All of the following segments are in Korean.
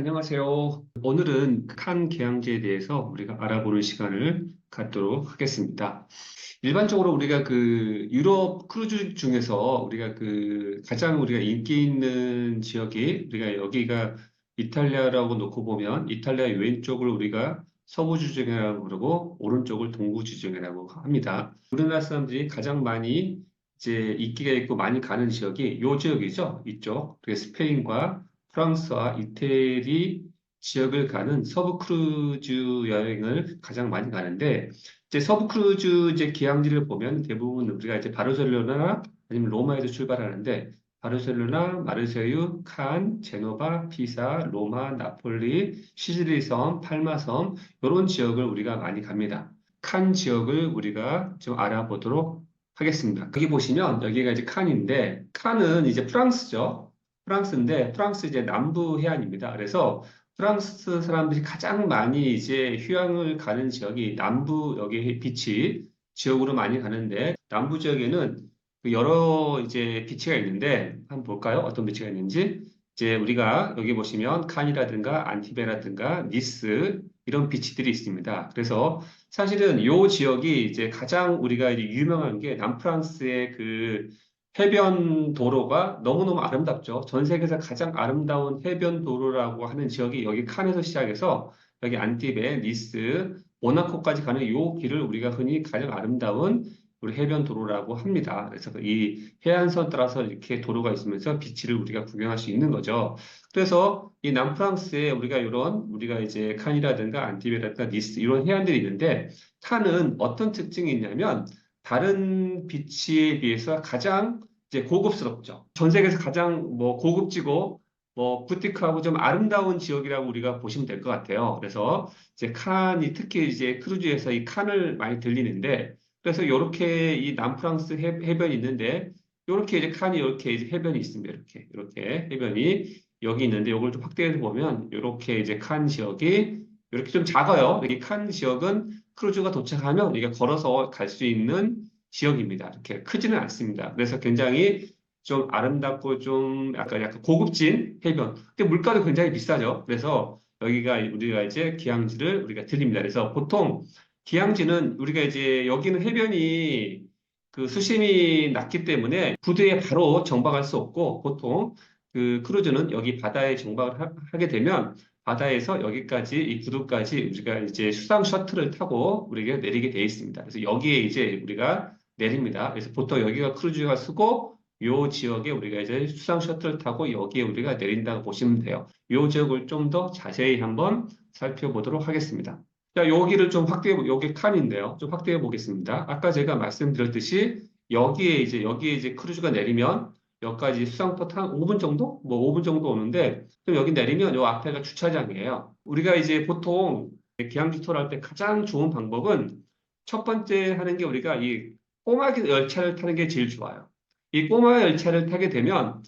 안녕하세요. 오늘은 칸 계양제에 대해서 우리가 알아보는 시간을 갖도록 하겠습니다. 일반적으로 우리가 유럽 크루즈 중에서 우리가 가장 우리가 인기 있는 지역이 우리가 여기가 이탈리아라고 놓고 보면 이탈리아 왼쪽을 우리가 서부 지중해라고 그러고 오른쪽을 동부 지중해라고 합니다. 우리나라 사람들이 가장 많이 이제 인기가 있고 많이 가는 지역이 요 지역이죠. 이쪽. 그게 스페인과 프랑스와 이태리 지역을 가는 서부 크루즈 여행을 가장 많이 가는데 이제 서부 크루즈 이제 기항지를 보면 대부분 우리가 이제 바르셀로나 아니면 로마에서 출발하는데 바르셀로나, 마르세유, 칸, 제노바, 피사, 로마, 나폴리, 시칠리 섬, 팔마 섬 이런 지역을 우리가 많이 갑니다. 칸 지역을 우리가 좀 알아보도록 하겠습니다. 여기 보시면 여기가 이제 칸인데 칸은 이제 프랑스죠. 프랑스인데 프랑스 이제 남부 해안입니다. 그래서 프랑스 사람들이 가장 많이 이제 휴양을 가는 지역이 남부 여기 비치 지역으로 많이 가는데 남부 지역에는 여러 이제 비치가 있는데 한번 볼까요? 어떤 비치가 있는지. 이제 우리가 여기 보시면 칸이라든가 안티베라든가 니스 이런 비치들이 있습니다. 그래서 사실은 요 지역이 이제 가장 우리가 이제 유명한 게 남프랑스의 해변 도로가 너무너무 아름답죠. 전 세계에서 가장 아름다운 해변 도로라고 하는 지역이 여기 칸에서 시작해서 여기 안티베, 니스, 모나코까지 가는 요 길을 우리가 흔히 가장 아름다운 우리 해변 도로라고 합니다. 그래서 이 해안선 따라서 이렇게 도로가 있으면서 비치를 우리가 구경할 수 있는 거죠. 그래서 이 남프랑스에 우리가 이제 칸이라든가 안티베라든가 니스 이런 해안들이 있는데 칸은 어떤 특징이 있냐면 다른 비치에 비해서 가장 이제 고급스럽죠. 전 세계에서 가장 뭐 고급지고 뭐 부티크하고 좀 아름다운 지역이라고 우리가 보시면 될 것 같아요. 그래서 이제 칸이 특히 이제 크루즈에서 이 칸을 많이 들리는데 그래서 이렇게 이 남프랑스 해변이 있는데 이렇게 이제 칸이 이렇게 이제 해변이 있습니다. 이렇게 해변이 여기 있는데 이걸 좀 확대해서 보면 이렇게 이제 칸 지역이 이렇게 좀 작아요. 이 칸 지역은 크루즈가 도착하면 이게 걸어서 갈 수 있는 지역입니다. 이렇게 크지는 않습니다. 그래서 굉장히 좀 아름답고 좀 약간 고급진 해변. 근데 물가도 굉장히 비싸죠. 그래서 여기가 우리가 이제 기항지를 우리가 들립니다. 그래서 보통 기항지는 우리가 이제 여기는 해변이 수심이 낮기 때문에 부두에 바로 정박할 수 없고 보통 크루즈는 여기 바다에 정박을 하게 되면 바다에서 여기까지 이 구두까지 우리가 이제 수상 셔틀을 타고 우리가 내리게 되어 있습니다. 그래서 여기에 이제 우리가 내립니다. 그래서 보통 여기가 크루즈가 쓰고 요 지역에 우리가 이제 수상 셔틀을 타고 여기에 우리가 내린다고 보시면 돼요. 요 지역을 좀 더 자세히 한번 살펴보도록 하겠습니다. 자, 여기를 좀 여기 칸인데요. 좀 확대해 보겠습니다. 아까 제가 말씀드렸듯이 여기에 이제 크루즈가 내리면 여기까지 수상버트 한 5분 정도? 뭐 5분 정도 오는데 좀 여기 내리면 요 앞에가 주차장이에요. 우리가 이제 보통 기항지 투어를 할 때 가장 좋은 방법은 첫 번째 하는 게 우리가 이 꼬마 열차를 타는 게 제일 좋아요. 이 꼬마 열차를 타게 되면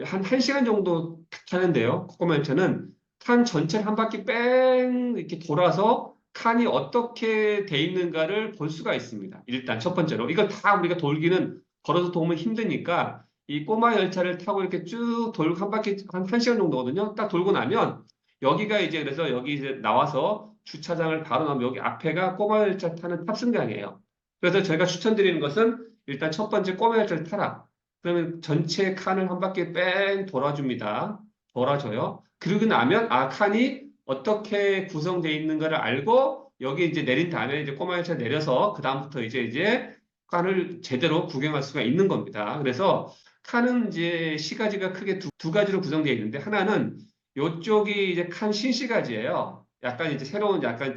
한 1시간 정도 타는데요. 꼬마 열차는 칸 전체를 한 바퀴 뺑 이렇게 돌아서 칸이 어떻게 돼 있는가를 볼 수가 있습니다. 일단 첫 번째로. 이걸 다 우리가 돌기는 걸어서 도우면 힘드니까 이 꼬마 열차를 타고 이렇게 쭉 돌고 한 바퀴 한 1시간 정도거든요. 딱 돌고 나면 여기가 이제 그래서 여기 이제 나와서 주차장을 바로 나면 여기 앞에가 꼬마 열차 타는 탑승장이에요. 그래서 제가 추천드리는 것은 일단 첫 번째 꼬마 열차를 타라. 그러면 전체 칸을 한 바퀴 뺑 돌아줍니다. 돌아줘요. 그러고 나면 칸이 어떻게 구성되어 있는가를 알고 여기 이제 내린 다음에 이제 꼬마 열차 내려서 그다음부터 이제 칸을 제대로 구경할 수가 있는 겁니다. 그래서 칸은 이제 시가지가 크게 두 가지로 구성되어 있는데 하나는 요쪽이 이제 칸 신시가지예요. 약간 이제 새로운 약간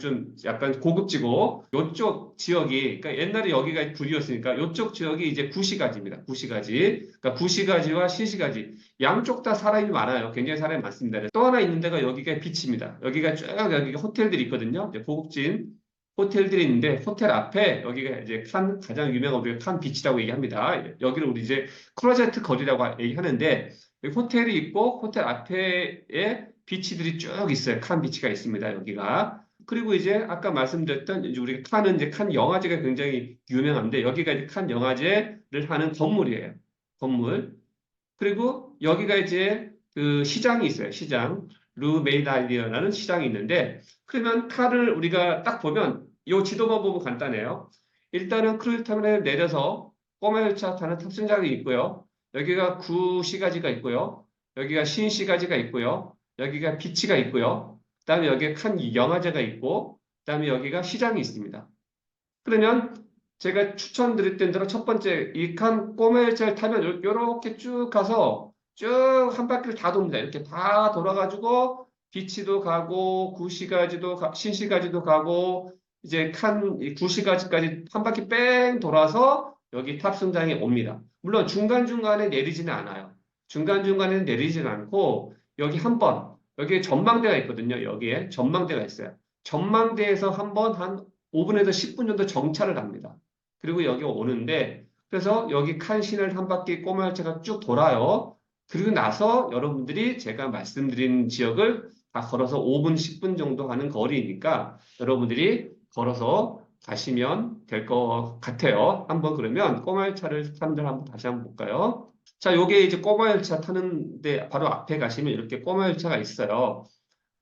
고급지고 요쪽 지역이 그러니까 옛날에 여기가 구리였으니까 요쪽 지역이 이제 구시가지입니다. 구시가지. 그러니까 구시가지와 신시가지 양쪽 다 사람이 많아요. 굉장히 사람이 많습니다. 또 하나 있는 데가 여기가 비치입니다. 여기가 쭉 여기가 호텔들이 있거든요. 이제 고급진 호텔들이 있는데 호텔 앞에 여기가 이제 가장 유명한 우리가 칸 비치라고 얘기합니다. 여기를 우리 이제 크로제트 거리라고 얘기하는데 여기 호텔이 있고 호텔 앞에 비치들이 쭉 있어요. 칸 비치가 있습니다. 여기가. 그리고 이제 아까 말씀드렸던 이제 우리 칸은 이제 칸 영화제가 굉장히 유명한데 여기가 이제 칸 영화제를 하는 건물이에요. 건물. 그리고 여기가 이제 시장이 있어요. 시장. 르메이다리아라는 시장이 있는데 그러면 칸을 우리가 딱 보면 이 지도만 보면 간단해요. 일단은 크루즈터미널에 내려서 꼬마 열차 타는 탑승장이 있고요. 여기가 구시가지가 있고요. 여기가 신시가지가 있고요. 여기가 비치가 있고요. 그다음에 여기에 칸 영화제가 있고 그다음에 여기가 시장이 있습니다. 그러면 제가 추천드렸던 대로 첫 번째 이 칸 꼬마 열차를 타면 이렇게 쭉 가서 쭉 한 바퀴를 다 돕니다. 이렇게 다 돌아가지고 비치도 가고 구시가지도 신시가지도 가고 이제 칸 구시가지까지 한 바퀴 뺑 돌아서 여기 탑승장에 옵니다. 물론 중간중간에 내리지는 않아요. 중간중간에 내리지는 않고 여기 한 번, 여기에 전망대가 있거든요. 여기에 전망대가 있어요. 전망대에서 한 번 한 5분에서 10분 정도 정차를 합니다. 그리고 여기 오는데 그래서 여기 칸신을 한 바퀴 꼬마 열차가 쭉 돌아요. 그리고 나서 여러분들이 제가 말씀드린 지역을 다 걸어서 5분, 10분 정도 하는 거리니까 여러분들이 걸어서 가시면 될 것 같아요. 한번 그러면 꼬마 열차를 타는들 한번 다시 한번 볼까요? 자, 요게 이제 꼬마 열차 타는데 바로 앞에 가시면 이렇게 꼬마 열차가 있어요.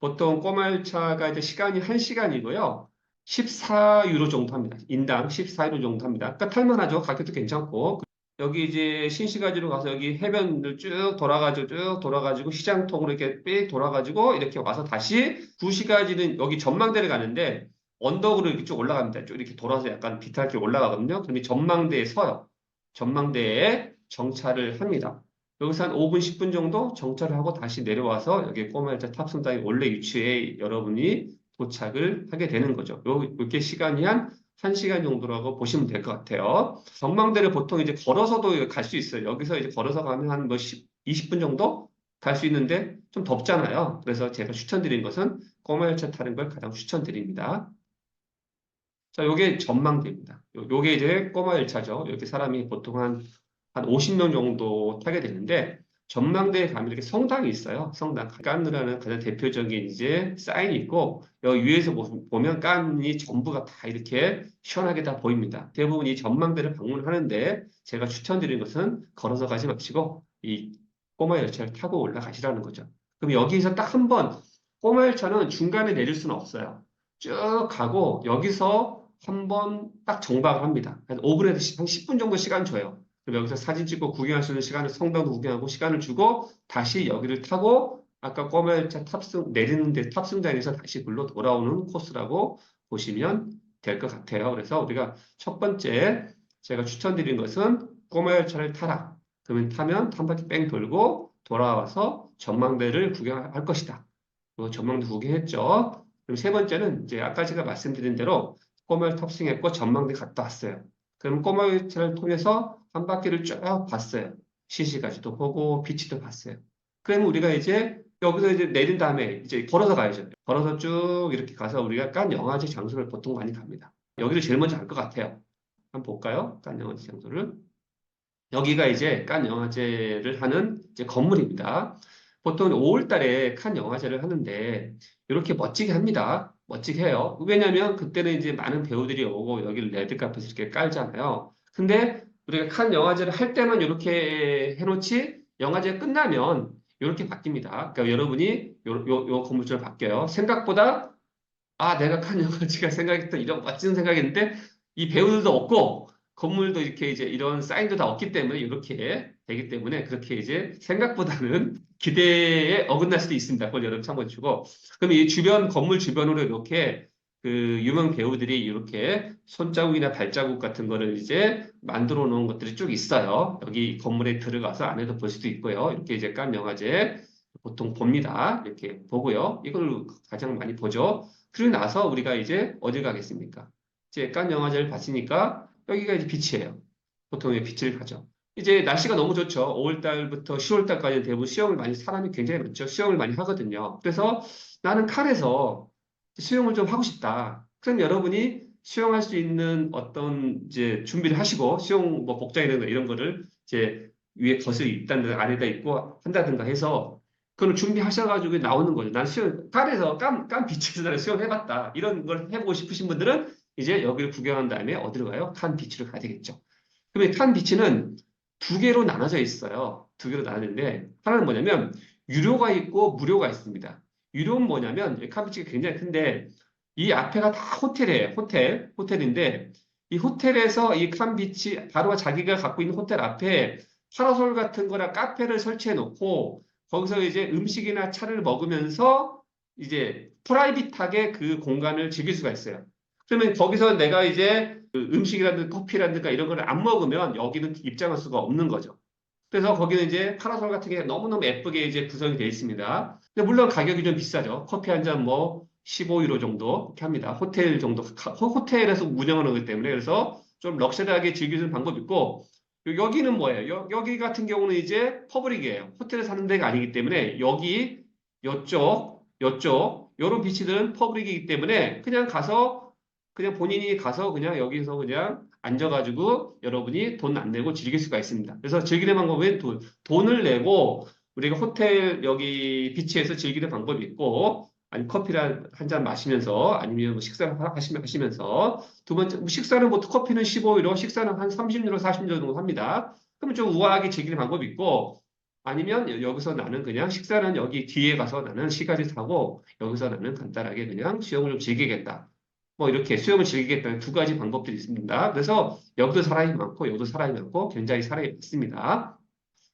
보통 꼬마 열차가 이제 시간이 1시간이고요. 14유로 정도 합니다. 인당 14유로 정도 합니다. 그러니까 탈만하죠. 가격도 괜찮고. 여기 이제 신시가지로 가서 여기 해변을 쭉 돌아가지고 시장 통으로 이렇게 빽 돌아가지고 이렇게 와서 다시 2시까지는 여기 전망대를 가는데 언덕으로 이렇게 쭉 올라갑니다. 쭉 이렇게 돌아서 약간 비탈길 올라가거든요. 그럼 이 전망대에 서요. 전망대에 정차를 합니다. 여기서 한 5분, 10분 정도 정차를 하고 다시 내려와서 여기 꼬마열차 탑승장의 원래 위치에 여러분이 도착을 하게 되는 거죠. 요게 시간이 한 1시간 정도라고 보시면 될 것 같아요. 전망대를 보통 이제 걸어서도 갈 수 있어요. 여기서 이제 걸어서 가면 한 뭐 20분 정도 갈 수 있는데 좀 덥잖아요. 그래서 제가 추천드린 것은 꼬마열차 타는 걸 가장 추천드립니다. 자, 요게 전망대입니다. 요게 이제 꼬마열차죠. 이렇게 사람이 보통 한 50명 정도 타게 되는데, 전망대에 가면 이렇게 성당이 있어요. 성당. 깐느라는 가장 대표적인 이제 사인이 있고, 여기 위에서 보면 깐이 전부가 다 이렇게 시원하게 다 보입니다. 대부분 이 전망대를 방문하는데, 제가 추천드리는 것은 걸어서 가지 마시고, 이 꼬마열차를 타고 올라가시라는 거죠. 그럼 여기서 딱 한 번, 꼬마열차는 중간에 내릴 수는 없어요. 쭉 가고, 여기서 한 번 딱 정박을 합니다. 한 5분에서 한 10분 정도 시간 줘요. 그럼 여기서 사진 찍고 구경할 수 있는 시간을 성당도 구경하고 시간을 주고 다시 여기를 타고 아까 꼬마열차 탑승 내리는데 탑승장에서 다시 글로 돌아오는 코스라고 보시면 될 것 같아요. 그래서 우리가 첫 번째 제가 추천드린 것은 꼬마열차를 타라. 그러면 타면 한 바퀴 뺑 돌고 돌아와서 전망대를 구경할 것이다. 그 전망대 구경했죠. 그럼 세 번째는 이제 아까 제가 말씀드린 대로 꼬마열 탑승했고 전망대 갔다 왔어요. 그럼 꼬마열차를 통해서 한 바퀴를 쭉 봤어요. 시시까지도 보고 비치도 봤어요. 그러면 우리가 이제 여기서 이제 내린 다음에 이제 걸어서 가야죠. 걸어서 쭉 이렇게 가서 우리가 깐 영화제 장소를 보통 많이 갑니다. 여기를 제일 먼저 갈 것 같아요. 한번 볼까요? 깐 영화제 장소를. 여기가 이제 칸 영화제를 하는 이제 건물입니다. 보통 5월 달에 칸 영화제를 하는데 이렇게 멋지게 합니다. 멋지게 해요. 왜냐면 그때는 이제 많은 배우들이 오고 여기를 레드카펫을 이렇게 깔잖아요. 근데 우리가 칸 영화제를 할 때만 이렇게 해놓지 영화제 끝나면 이렇게 바뀝니다. 그러니까 여러분이 요 건물처럼 바뀌어요. 생각보다 내가 칸 영화제가 생각했던 이런 멋진 생각이었는데 이 배우들도 없고 건물도 이렇게 이제 이런 사인도 다 없기 때문에 이렇게 되기 때문에 그렇게 이제 생각보다는 기대에 어긋날 수도 있습니다. 그걸 여러분 참고해 주시고 그럼 이 주변 건물 주변으로 이렇게 그 유명 배우들이 이렇게 손자국이나 발자국 같은 거를 이제 만들어 놓은 것들이 쭉 있어요. 여기 건물에 들어가서 안에도 볼 수도 있고요. 이렇게 이제 칸 영화제 보통 봅니다. 이렇게 보고요. 이걸 가장 많이 보죠. 그리고 나서 우리가 이제 어디 가겠습니까? 이제 칸 영화제를 봤으니까 여기가 이제 빛이에요. 보통 의 빛을 가죠. 이제 날씨가 너무 좋죠. 5월 달부터 10월 달까지 대부분 사람이 굉장히 많죠. 수영을 많이 하거든요. 그래서 나는 칸에서 수영을 좀 하고 싶다. 그럼 여러분이 수영할 수 있는 어떤 이제 준비를 하시고 수영 뭐 복장이라든가 이런 거를 이제 위에 겉을 입다든가 안에다 입고 한다든가 해서 그걸 준비하셔가지고 나오는 거죠. 난 수영, 칸에서 깐 비치에서 나는 수영해봤다. 이런 걸 해보고 싶으신 분들은 이제 여기를 구경한 다음에 어디로 가요? 칸 비치로 가야 되겠죠. 그러면 칸 비치는 두 개로 나눠져 있어요. 두 개로 나뉘는데 하나는 뭐냐면 유료가 있고 무료가 있습니다. 유료는 뭐냐면 칸비치가 굉장히 큰데 이 앞에가 다 호텔이에요. 호텔인데 이 호텔에서 이 칸비치 바로 자기가 갖고 있는 호텔 앞에 파라솔 같은 거나 카페를 설치해 놓고 거기서 이제 음식이나 차를 먹으면서 이제 프라이빗하게 그 공간을 즐길 수가 있어요. 그러면 거기서 내가 이제 그 음식이라든가 커피라든가 이런 걸 안 먹으면 여기는 입장할 수가 없는 거죠. 그래서 거기는 이제 파라솔 같은 게 너무너무 예쁘게 이제 구성이 되어 있습니다. 근데 물론 가격이 좀 비싸죠. 커피 한 잔 뭐 15유로 정도 이렇게 합니다. 호텔 정도, 호텔에서 운영하는 거기 때문에 그래서 좀 럭셔리하게 즐기는 방법이 있고 여기는 뭐예요? 여기 같은 경우는 이제 퍼블릭이에요. 호텔에 사는 데가 아니기 때문에 여기, 요런 비치들은 퍼블릭이기 때문에 그냥 가서 그냥 본인이 가서 그냥 여기서 그냥 앉아가지고 여러분이 돈 안 내고 즐길 수가 있습니다. 그래서 즐기는 방법은 돈을 내고 우리가 호텔 여기 비치에서 즐기는 방법이 있고 아니 커피를 한 잔 마시면서 아니면 뭐 식사를 하시면서 두 번째 뭐 식사는 보통 커피는 15유로 식사는 한 30유로 40유로 정도 합니다. 그러면 좀 우아하게 즐기는 방법이 있고 아니면 여기서 나는 그냥 식사는 여기 뒤에 가서 나는 시가지 타고 여기서 나는 간단하게 그냥 수영을 좀 즐기겠다. 뭐 이렇게 수영을 즐기겠다는 두 가지 방법들이 있습니다. 그래서 여기도 사람이 많고 여기도 사람이 많고 굉장히 사람이 많습니다.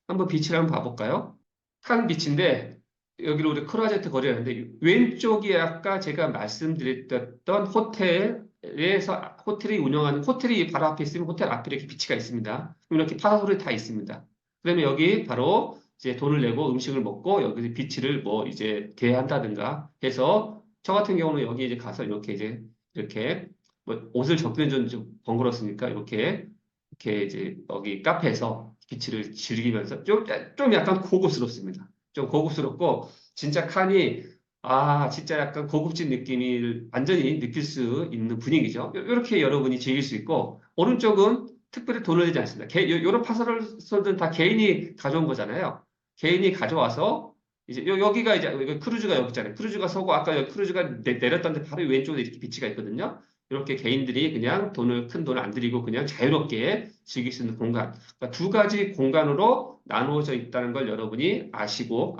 한번 비치를 한번 봐볼까요? 한 비치인데 여기로 우리 크루아제트 거리라는데 왼쪽이 아까 제가 말씀드렸던 호텔이 운영하는 호텔이 바로 앞에 있으면 호텔 앞에 이렇게 비치가 있습니다. 그럼 이렇게 파라솔이 다 있습니다. 그러면 여기 바로 이제 돈을 내고 음식을 먹고 여기서 비치를 뭐 이제 대한다든가 해서 저 같은 경우는 여기 이제 가서 이렇게 뭐 옷을 접기는 좀 번거롭으니까 이렇게 이제 여기 카페에서 비치를 즐기면서 좀 약간 고급스럽습니다. 좀 고급스럽고 진짜 칸이 진짜 약간 고급진 느낌을 완전히 느낄 수 있는 분위기죠. 이렇게 여러분이 즐길 수 있고 오른쪽은 특별히 돈을 내지 않습니다. 요런 파서들은 다 개인이 가져온 거잖아요. 개인이 가져와서 이제 여기가 이제 여기 크루즈가 여기 있잖아요. 크루즈가 서고 아까 여기 크루즈가 내렸던데 바로 왼쪽에 이렇게 비치가 있거든요. 이렇게 개인들이 그냥 큰 돈을 안 들이고 그냥 자유롭게 즐길 수 있는 공간. 그러니까 두 가지 공간으로 나누어져 있다는 걸 여러분이 아시고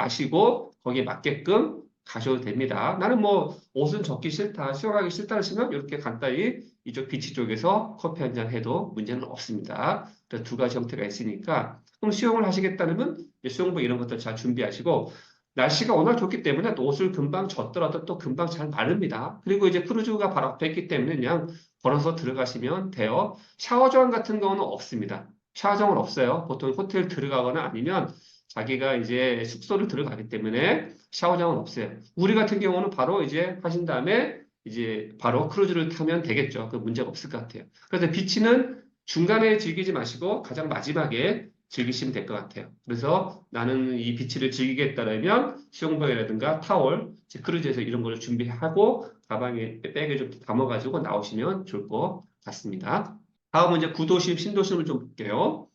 거기에 맞게끔 가셔도 됩니다. 나는 뭐 옷은 젖기 싫다, 수영하기 싫다 하시면 이렇게 간단히 이쪽 비치 쪽에서 커피 한 잔 해도 문제는 없습니다. 두 가지 형태가 있으니까 그럼 수영을 하시겠다면 수영복 이런 것들 잘 준비하시고 날씨가 워낙 좋기 때문에 또 옷을 금방 젖더라도 또 금방 잘 마릅니다. 그리고 이제 크루즈가 바로 앞에 있기 때문에 그냥 걸어서 들어가시면 돼요. 샤워장 같은 경우는 없습니다. 샤워장은 없어요. 보통 호텔 들어가거나 아니면 자기가 이제 숙소를 들어가기 때문에 샤워장은 없어요. 우리 같은 경우는 바로 이제 하신 다음에 이제 바로 크루즈를 타면 되겠죠. 그 문제가 없을 것 같아요. 그래서 비치는 중간에 즐기지 마시고 가장 마지막에 즐기시면 될 것 같아요. 그래서 나는 이 비치를 즐기겠다면 수영복이라든가 타월, 크루즈에서 이런 걸 준비하고 가방에 백에 좀 담아가지고 나오시면 좋을 것 같습니다. 다음은 이제 구도심, 신도심을 좀 볼게요.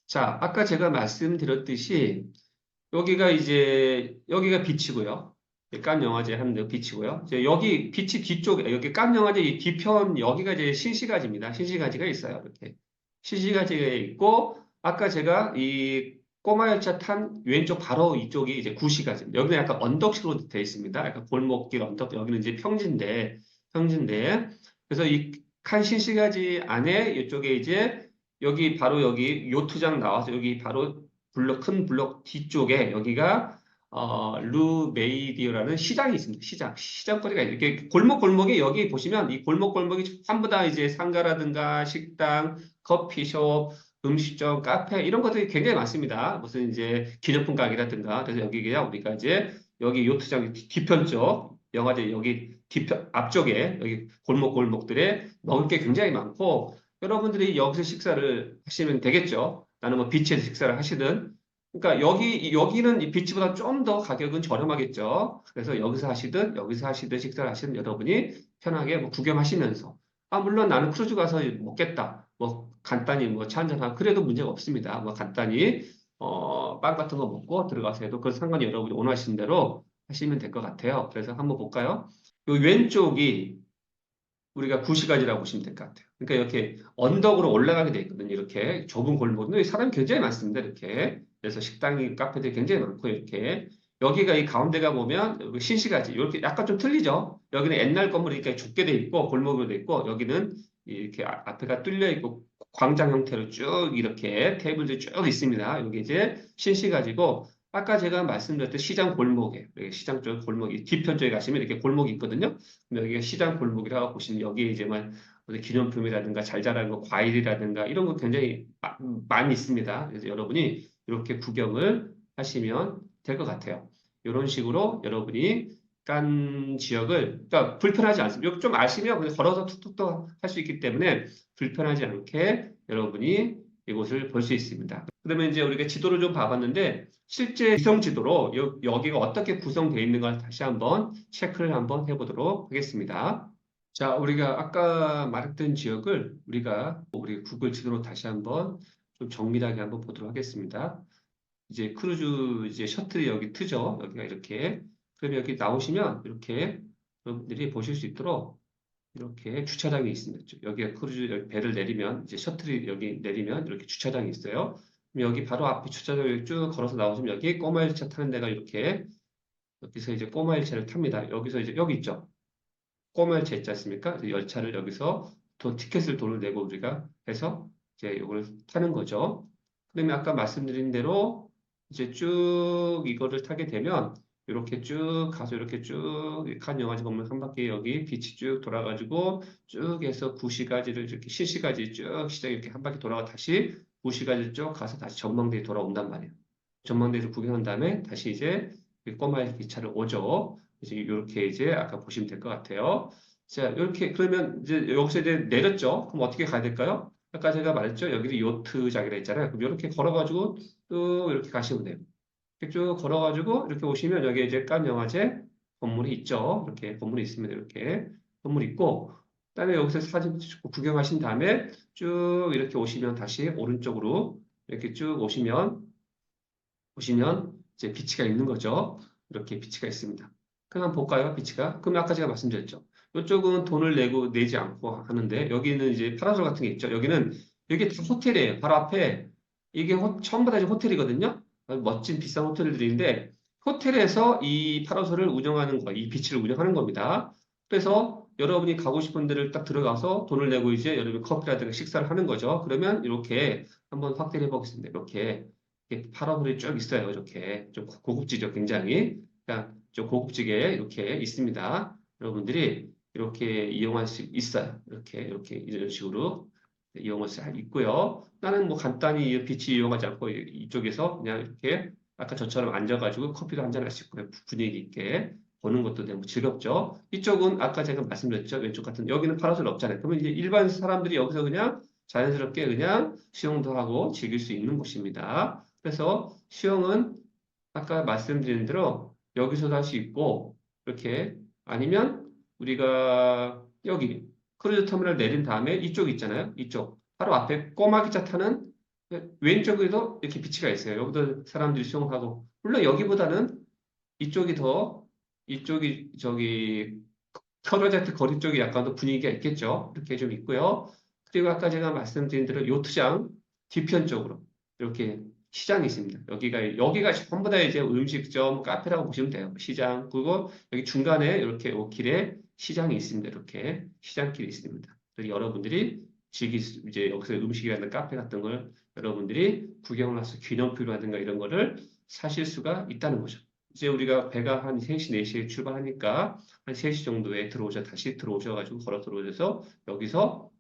자, 아까 제가 말씀드렸듯이 여기가 비치고요. 깐 영화제 하는 비치고요. 이제 여기 비치 뒤쪽에 여기 깐 영화제 이 뒤편 여기가 이제 신시가지입니다. 신시가지가 있어요. 이렇게 신시가지가 있고 아까 제가 이 꼬마 열차 탄 왼쪽 바로 이쪽이 이제 구시가지입니다. 여기는 약간 언덕식으로 되어 있습니다. 약간 골목길 언덕 여기는 이제 평지인데 그래서 이 칸 신시가지 안에 이쪽에 이제 여기 바로 여기 요트장 나와서 여기 바로 큰 블록 뒤쪽에 여기가 루메이디어라는 시장이 있습니다. 시장거리가 이렇게 골목골목이 여기 보시면 이 골목골목이 전부 다 이제 상가라든가 식당, 커피숍, 음식점, 카페 이런 것들이 굉장히 많습니다. 무슨 이제 기념품 가게라든가 그래서 여기가 우리가 이제 여기 요트장 뒤편 쪽 영화제 여기 뒤편 앞쪽에 여기 골목골목들에 먹을 게 굉장히 많고 여러분들이 여기서 식사를 하시면 되겠죠. 나는 뭐 비치에서 식사를 하시든 그러니까 여기는 이 비치보다 좀 더 가격은 저렴하겠죠. 그래서 여기서 하시든 식사를 하시든 여러분이 편하게 뭐 구경하시면서 물론 나는 크루즈 가서 먹겠다. 뭐 간단히 뭐 차 한잔 하고 그래도 문제가 없습니다. 뭐 간단히 빵 같은 거 먹고 들어가서 해도 그 상관이 여러분이 원하시는 대로 하시면 될 것 같아요. 그래서 한번 볼까요? 요 왼쪽이 우리가 구시가지라고 보시면 될 것 같아요. 그러니까 이렇게 언덕으로 올라가게 돼 있거든요. 이렇게 좁은 골목인데 사람이 굉장히 많습니다. 이렇게. 그래서 식당이, 카페들이 굉장히 많고 이렇게 여기가 이 가운데가 보면 여기 신시가지 이렇게 약간 좀 틀리죠. 여기는 옛날 건물이니까 좁게 돼 있고 골목으로 돼 있고 여기는 이렇게 앞에가 뚫려 있고 광장 형태로 쭉 이렇게 테이블들이 쭉 있습니다. 여기 이제 신시가지고 아까 제가 말씀드렸던 시장 골목에 여기 시장 쪽 골목이 뒤편 쪽에 가시면 이렇게 골목이 있거든요. 그럼 여기가 시장 골목이라고 보시면 여기에 이제만 어떤 기념품이라든가 잘 자라는 거 과일이라든가 이런 거 굉장히 많이 있습니다. 그래서 여러분이 이렇게 구경을 하시면 될 것 같아요. 이런 식으로 여러분이 깐 지역을, 그러니까 불편하지 않습니다. 이거 좀 아시면 그냥 걸어서 툭툭툭 할 수 있기 때문에 불편하지 않게 여러분이 이곳을 볼 수 있습니다. 그러면 이제 우리가 지도를 좀 봐봤는데 실제 위성 지도로 여기가 어떻게 구성되어 있는가 다시 한번 체크를 한번 해보도록 하겠습니다. 자, 우리가 아까 말했던 지역을 우리 구글 지도로 다시 한번 좀 정밀하게 한번 보도록 하겠습니다. 이제 크루즈 이제 셔틀이 여기 트죠. 여기가 이렇게. 그러면 여기 나오시면 이렇게 여러분들이 보실 수 있도록 이렇게 주차장이 있습니다. 여기가 크루즈 여기 배를 내리면 이제 셔틀이 여기 내리면 이렇게 주차장이 있어요. 그럼 여기 바로 앞에 주차장을 쭉 걸어서 나오시면 여기 꼬마열차 타는 데가 이렇게 여기서 이제 꼬마열차를 탑니다. 여기서 이제 여기 있죠. 꼬마열차 있지 않습니까? 그래서 열차를 여기서 티켓을 돈을 내고 우리가 해서 이제 이걸 타는 거죠. 그다음에 아까 말씀드린 대로 이제 쭉 이거를 타게 되면 이렇게 쭉 가서 이렇게 쭉 칸 영화제 보면 한 바퀴 여기 빛이 쭉 돌아가지고 쭉 해서 구시가지를 이렇게 실시가지 쭉 시장 이렇게 한 바퀴 돌아가 다시 구시가지 쭉 가서 다시 전망대에 돌아온단 말이에요. 전망대를 구경한 다음에 다시 이제 꼬마의 기차를 오죠. 이제 이렇게 이제 아까 보시면 될 것 같아요. 자, 이렇게 그러면 이제 여기서 이제 내렸죠. 그럼 어떻게 가야 될까요? 아까 제가 말했죠. 여기는 요트장이라 했잖아요. 그럼 이렇게 걸어가지고 또 이렇게 가시면 돼요. 이렇게 쭉 걸어가지고 이렇게 오시면 여기 이제 깐 영화제 건물이 있죠. 이렇게 건물이 있습니다. 이렇게 건물이 있고 그다음에 여기서 사진 찍고 구경하신 다음에 쭉 이렇게 오시면 다시 오른쪽으로 이렇게 쭉 오시면 이제 비치가 있는 거죠. 이렇게 비치가 있습니다. 그럼 한번 볼까요? 비치가. 그럼 아까 제가 말씀드렸죠. 이쪽은 돈을 내지 않고 하는데 여기는 이제 파라솔 같은 게 있죠. 여기 다 호텔이에요. 바로 앞에 이게 전부 다 이제 호텔이거든요. 멋진 비싼 호텔들인데 호텔에서 이 파라솔을 운영하는 거, 이 비치를 운영하는 겁니다. 그래서 여러분이 가고 싶은 데를 딱 들어가서 돈을 내고 이제 여러분이 커피라든가 식사를 하는 거죠. 그러면 이렇게 한번 확대를 해보겠습니다. 이렇게 파라솔이 쭉 있어요. 이렇게 좀 고급지죠. 굉장히. 그러니까 좀 고급지게 이렇게 있습니다. 여러분들이 이렇게 이용할 수 있어요. 이렇게 이런 식으로 이용할 수 있고요. 나는 뭐 간단히 이 빛이 이용하지 않고 이쪽에서 그냥 이렇게 아까 저처럼 앉아가지고 커피도 한잔 할 수 있고요. 분위기 있게 보는 것도 너무 즐겁죠. 이쪽은 아까 제가 말씀드렸죠. 왼쪽 같은 여기는 파라솔 없잖아요. 그러면 이제 일반 사람들이 여기서 그냥 자연스럽게 그냥 수영도 하고 즐길 수 있는 곳입니다. 그래서 수영은 아까 말씀드린 대로 여기서도 할 수 있고 이렇게 아니면 우리가 여기 크루즈 터미널 내린 다음에 이쪽 있잖아요. 이쪽 바로 앞에 꼬마 기차 타는 왼쪽에도 이렇게 비치가 있어요. 여기도 사람들이 수영하고 물론 여기보다는 이쪽이 더 이쪽이 저기 터르제트 거리 쪽이 약간 더 분위기가 있겠죠. 이렇게 좀 있고요. 그리고 아까 제가 말씀드린 대로 요트장 뒤편 쪽으로 이렇게 시장이 있습니다. 여기가 전부 다 이제 음식점, 카페라고 보시면 돼요. 시장. 그리고 여기 중간에 이렇게 길에 시장이 있습니다. 이렇게 시장길이 있습니다. 그래서 여러분들이 이제 여기서 음식이라든가 카페 같은 걸 여러분들이 구경을 해서 기념품이라든가 이런 거를 사실 수가 있다는 거죠. 이제 우리가 배가 한 3시, 4시에 출발하니까 한 3시 정도에 다시 들어오셔가지고 걸어 들어오셔서 여기서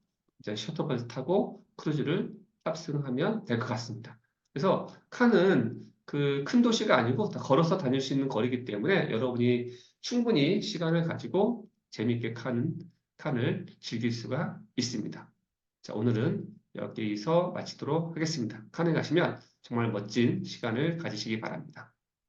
이제 셔틀버스 타고 크루즈를 탑승하면 될 것 같습니다. 그래서 칸은 그 큰 도시가 아니고 다 걸어서 다닐 수 있는 거리이기 때문에 여러분이 충분히 시간을 가지고 재미있게 칸을 즐길 수가 있습니다. 자, 오늘은 여기서 마치도록 하겠습니다. 칸에 가시면 정말 멋진 시간을 가지시기 바랍니다.